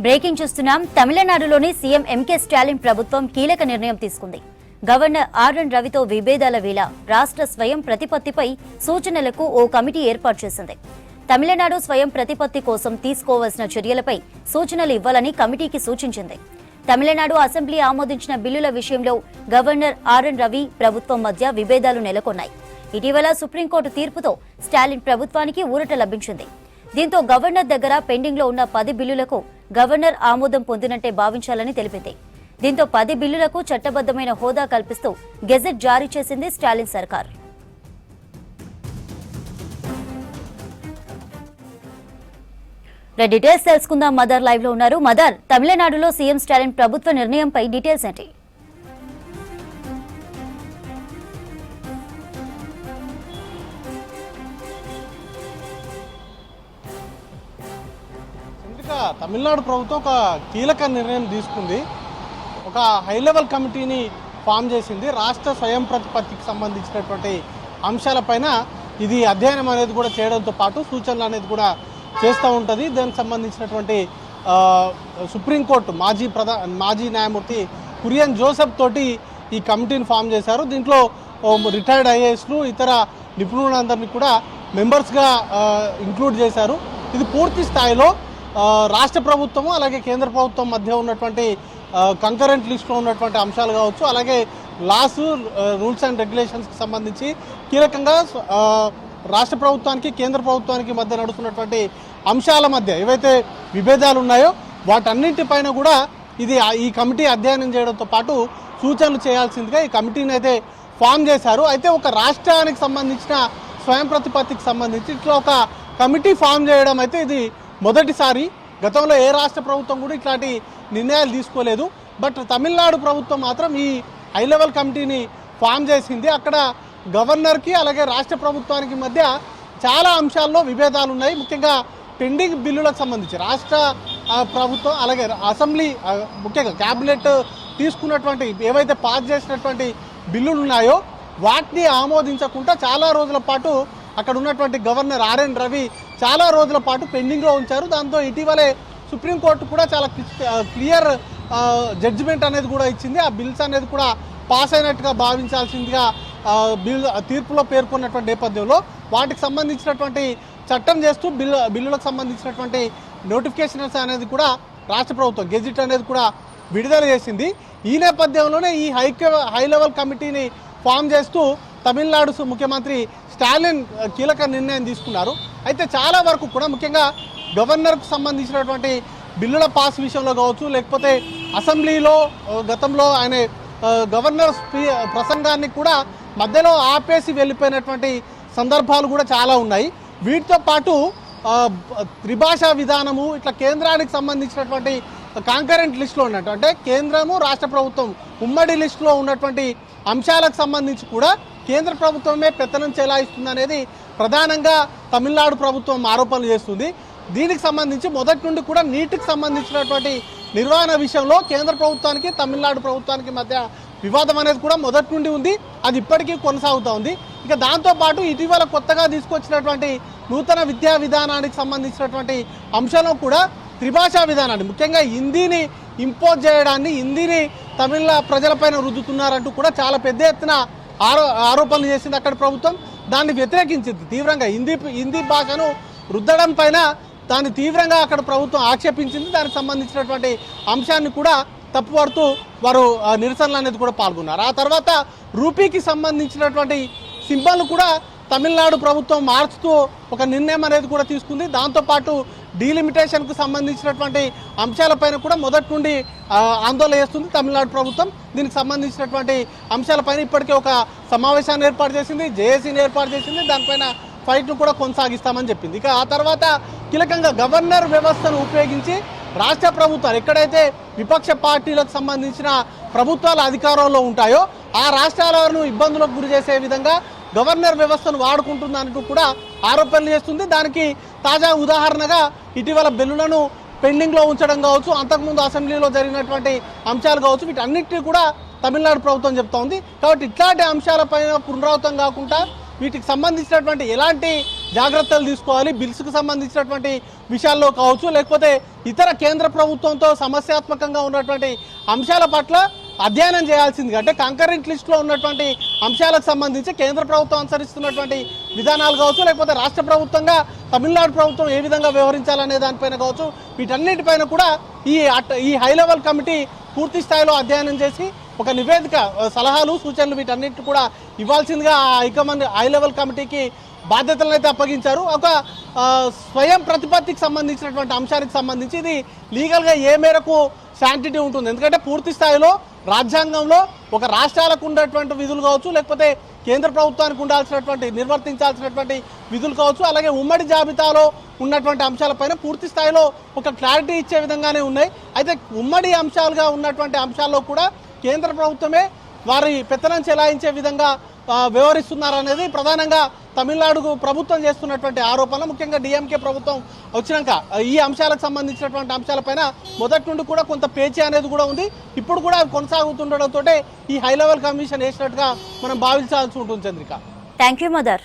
Breaking చూస్తున్నాం. తమిళనాడులోని CM MK Stalin ప్రభుత్వం కీలక నిర్ణయం తీసుకుంది. గవర్నర్ ఆర్ఎన్ రవితో విభేదాల వేళ రాష్ట్ర స్వయం ప్రతిపత్తిపై సూచనలకు ఓ కమిటీ ఏర్పాటు చేసింది. తమిళనాడు స్వయం ప్రతిపత్తి కోసం తీసుకోవాల్సిన చర్యలపై సూచనలు ఇవ్వాలని కమిటీకి సూచించింది. తమిళనాడు అసెంబ్లీ ఆమోదించిన బిల్లుల విషయంలో గవర్నర్ ఆర్ఎన్ రవి ప్రభుత్వం మధ్య విభేదాలు నెలకొన్నాయి. ఇటీవల సుప్రీంకోర్టు తీర్పుతో స్టాలిన్ ప్రభుత్వానికి ఊరట లభించింది. దీంతో గవర్నర్ దగ్గర పెండింగ్ లో ఉన్న 10 బిల్లులకు గవర్నర్ ఆమోదం పొందినట్టే భావించాలని తెలిపింది. దీంతో 10 బిల్లులకు చట్టబద్దమైన హోదా కల్పిస్తూ గెజెట్ జారీ చేసింది స్టాలిన్ సర్కార్. డీటెయిల్స్ తెలుసుకుందాం. మదర్ లైవ్ లో ఉన్నారు. మదర్, తమిళనాడులో సీఎం స్టాలిన్ ప్రభుత్వ నిర్ణయంపై డీటెయిల్స్ ఏంటి? తమిళనాడు ప్రభుత్వం ఒక కీలక నిర్ణయం తీసుకుంది. ఒక హై లెవెల్ కమిటీని ఫామ్ చేసింది. రాష్ట్ర స్వయం ప్రతిపత్తికి సంబంధించినటువంటి అంశాలపైన ఇది అధ్యయనం అనేది కూడా చేయడంతో పాటు సూచనలు అనేది కూడా చేస్తూ ఉంటుంది. దానికి సంబంధించినటువంటి సుప్రీంకోర్టు మాజీ న్యాయమూర్తి కురియన్ జోసెఫ్ తోటి ఈ కమిటీని ఫామ్ చేశారు. దీంట్లో రిటైర్డ్ ఐఏఎస్లు ఇతర నిపుణులందరినీ కూడా మెంబర్స్గా ఇంక్లూడ్ చేశారు. ఇది పూర్తి స్థాయిలో రాష్ట్ర ప్రభుత్వము అలాగే కేంద్ర ప్రభుత్వం మధ్య ఉన్నటువంటి కంకరెంట్ లిస్ట్లో ఉన్నటువంటి అంశాలు కావచ్చు, అలాగే లాస్, రూల్స్ అండ్ రెగ్యులేషన్స్కి సంబంధించి కీలకంగా రాష్ట్ర ప్రభుత్వానికి కేంద్ర ప్రభుత్వానికి మధ్య నడుస్తున్నటువంటి అంశాల మధ్య ఏవైతే విభేదాలు ఉన్నాయో వాటన్నింటిపైన కూడా ఈ కమిటీ అధ్యయనం చేయడంతో పాటు సూచనలు చేయాల్సిందిగా ఈ కమిటీని అయితే ఫామ్ చేశారు. అయితే ఒక రాష్ట్రానికి సంబంధించిన స్వయం ప్రతిపత్తికి సంబంధించి ఇట్లా ఒక కమిటీ ఫామ్ చేయడం అయితే ఇది మొదటిసారి. గతంలో ఏ రాష్ట్ర ప్రభుత్వం కూడా ఇట్లాంటి నిర్ణయాలు తీసుకోలేదు. బట్ తమిళనాడు ప్రభుత్వం మాత్రం ఈ హై లెవెల్ కమిటీని ఫామ్ చేసింది. అక్కడ గవర్నర్కి అలాగే రాష్ట్ర ప్రభుత్వానికి మధ్య చాలా అంశాల్లో విభేదాలు ఉన్నాయి. ముఖ్యంగా పెండింగ్ బిల్లులకు సంబంధించి రాష్ట్ర ప్రభుత్వం అలాగే అసెంబ్లీ ముఖ్యంగా క్యాబినెట్ తీసుకున్నటువంటి ఏవైతే పాస్ చేసినటువంటి బిల్లులు ఉన్నాయో వాటిని ఆమోదించకుండా చాలా రోజుల పాటు అక్కడ ఉన్నటువంటి గవర్నర్ ఆర్ఎన్ రవి చాలా రోజుల పాటు పెండింగ్లో ఉంచారు. దాంతో ఇటీవలే సుప్రీంకోర్టు కూడా చాలా క్లియర్ జడ్జిమెంట్ అనేది కూడా ఇచ్చింది. ఆ బిల్స్ అనేది కూడా పాస్ అయినట్టుగా భావించాల్సిందిగా తీర్పులో పేర్కొన్నటువంటి నేపథ్యంలో వాటికి సంబంధించినటువంటి చట్టం చేస్తూ బిల్లులకు సంబంధించినటువంటి నోటిఫికేషన్స్ అనేది కూడా రాష్ట్ర ప్రభుత్వం గెజిట్ అనేది కూడా విడుదల చేసింది. ఈ నేపథ్యంలోనే ఈ హై లెవెల్ కమిటీని ఫామ్ చేస్తూ తమిళనాడు ముఖ్యమంత్రి స్టాలిన్ కీలక నిర్ణయం తీసుకున్నారు. అయితే చాలా వరకు కూడా ముఖ్యంగా గవర్నర్కు సంబంధించినటువంటి బిల్లుల పాస్ విషయంలో కావచ్చు, లేకపోతే అసెంబ్లీలో గతంలో ఆయన గవర్నర్ ప్రసంగాన్ని కూడా మధ్యలో ఆపేసి వెళ్ళిపోయినటువంటి సందర్భాలు కూడా చాలా ఉన్నాయి. వీటితో పాటు త్రిభాషా విధానము ఇట్లా కేంద్రానికి సంబంధించినటువంటి కాంకరెంట్ లిస్టులో ఉన్నట్టు అంటే కేంద్రము రాష్ట్ర ప్రభుత్వం ఉమ్మడి లిస్టులో ఉన్నటువంటి అంశాలకు సంబంధించి కూడా కేంద్ర ప్రభుత్వమే పెత్తనం చెలాయిస్తుంది అనేది ప్రధానంగా తమిళనాడు ప్రభుత్వం ఆరోపణలు చేస్తుంది. దీనికి సంబంధించి మొదటి నుండి కూడా నీటికి సంబంధించినటువంటి నిర్వహణ విషయంలో కేంద్ర ప్రభుత్వానికి తమిళనాడు ప్రభుత్వానికి మధ్య వివాదం అనేది కూడా మొదటి నుండి ఉంది. అది ఇప్పటికీ కొనసాగుతూ ఉంది. ఇక దాంతోపాటు ఇటీవల కొత్తగా తీసుకొచ్చినటువంటి నూతన విద్యా విధానానికి సంబంధించినటువంటి అంశంలో కూడా త్రిభాషా విధానాన్ని ముఖ్యంగా హిందీని ఇంపోజ్ చేయడాన్ని హిందీని తమిళ ప్రజలపైన రుద్దుతున్నారంటూ కూడా చాలా పెద్ద ఎత్తున ఆరోపణలు చేసింది అక్కడ ప్రభుత్వం. దాన్ని వ్యతిరేకించింది తీవ్రంగా. హిందీ భాషను రుద్దడం పైన దాన్ని తీవ్రంగా అక్కడ ప్రభుత్వం ఆక్షేపించింది. దానికి సంబంధించినటువంటి అంశాన్ని కూడా తప్పుపడుతూ వారు నిరసనలు అనేది కూడా పాల్గొన్నారు. ఆ తర్వాత రూపీకి సంబంధించినటువంటి సింబల్ కూడా తమిళనాడు ప్రభుత్వం మార్చుతూ ఒక నిర్ణయం అనేది కూడా తీసుకుంది. దాంతోపాటు డీలిమిటేషన్కు సంబంధించినటువంటి అంశాలపైన కూడా మొదటి నుండి ఆందోళన చేస్తుంది తమిళనాడు ప్రభుత్వం. దీనికి సంబంధించినటువంటి అంశాలపైన ఇప్పటికే ఒక సమావేశాన్ని ఏర్పాటు చేసింది, జేఏసీని ఏర్పాటు చేసింది. దానిపైన ఫైట్ను కూడా కొనసాగిస్తామని చెప్పింది. ఇక ఆ తర్వాత కీలకంగా గవర్నర్ వ్యవస్థను ఉపయోగించి రాష్ట్ర ప్రభుత్వాలు ఎక్కడైతే విపక్ష పార్టీలకు సంబంధించిన ప్రభుత్వాలు అధికారంలో ఉంటాయో ఆ రాష్ట్రాలను ఇబ్బందులకు గురి చేసే విధంగా గవర్నర్ వ్యవస్థను వాడుకుంటుందంటూ కూడా ఆరోపణలు చేస్తుంది. దానికి తాజా ఉదాహరణగా ఇటీవల బిల్లులను పెండింగ్లో ఉంచడం కావచ్చు, అంతకుముందు అసెంబ్లీలో జరిగినటువంటి అంశాలు కావచ్చు, వీటన్నిటినీ కూడా తమిళనాడు ప్రభుత్వం చెప్తా ఉంది. కాబట్టి ఇట్లాంటి అంశాలపైన పునరావృతం కాకుండా వీటికి సంబంధించినటువంటి ఎలాంటి జాగ్రత్తలు తీసుకోవాలి. బిల్స్కు సంబంధించినటువంటి విషయాల్లో కావచ్చు, లేకపోతే ఇతర కేంద్ర ప్రభుత్వంతో సమస్యాత్మకంగా ఉన్నటువంటి అంశాల పట్ల అధ్యయనం చేయాల్సింది. అంటే కంకరెంట్ లిస్టులో ఉన్నటువంటి అంశాలకు సంబంధించి కేంద్ర ప్రభుత్వం అనుసరిస్తున్నటువంటి విధానాలు కావచ్చు, లేకపోతే రాష్ట్ర ప్రభుత్వంగా తమిళనాడు ప్రభుత్వం ఏ విధంగా వ్యవహరించాలనే దానిపైన కావచ్చు, వీటన్నిటిపైన కూడా ఈ హై లెవెల్ కమిటీ పూర్తి స్థాయిలో అధ్యయనం చేసి ఒక నివేదిక, సలహాలు, సూచనలు వీటన్నిటి కూడా ఇవ్వాల్సిందిగా హై లెవెల్ కమిటీకి బాధ్యతలను అయితే అప్పగించారు. ఒక స్వయం ప్రతిపత్తికి సంబంధించినటువంటి అంశానికి సంబంధించి ఇది లీగల్గా ఏ మేరకు శాంటిటీ ఉంటుంది. ఎందుకంటే పూర్తి స్థాయిలో రాజ్యాంగంలో ఒక రాష్ట్రాలకు ఉన్నటువంటి విధులు కావచ్చు, లేకపోతే కేంద్ర ప్రభుత్వానికి ఉండాల్సినటువంటి నిర్వర్తించాల్సినటువంటి విధులు కావచ్చు, అలాగే ఉమ్మడి జాబితాలో ఉన్నటువంటి అంశాలపైన పూర్తి స్థాయిలో ఒక క్లారిటీ ఇచ్చే విధంగానే ఉన్నాయి. అయితే ఉమ్మడి అంశాలుగా ఉన్నటువంటి అంశాల్లో కూడా కేంద్ర ప్రభుత్వమే వారి పెత్తనం చెలాయించే విధంగా వ్యవహరిస్తున్నారనేది ప్రధానంగా తమిళనాడు ప్రభుత్వం చేస్తున్నటువంటి ఆరోపణలు. ముఖ్యంగా డిఎంకే ప్రభుత్వం వచ్చినాక ఈ అంశాలకు సంబంధించినటువంటి అంశాలపైన మొదటి నుండి కూడా కొంత పేచీ అనేది కూడా ఉంది. ఇప్పుడు కూడా కొనసాగుతుండడంతో ఈ హై లెవెల్ కమిషన్ వేసినట్టుగా మనం భావించాల్సి ఉంటుంది. Chandrika, thank you mother.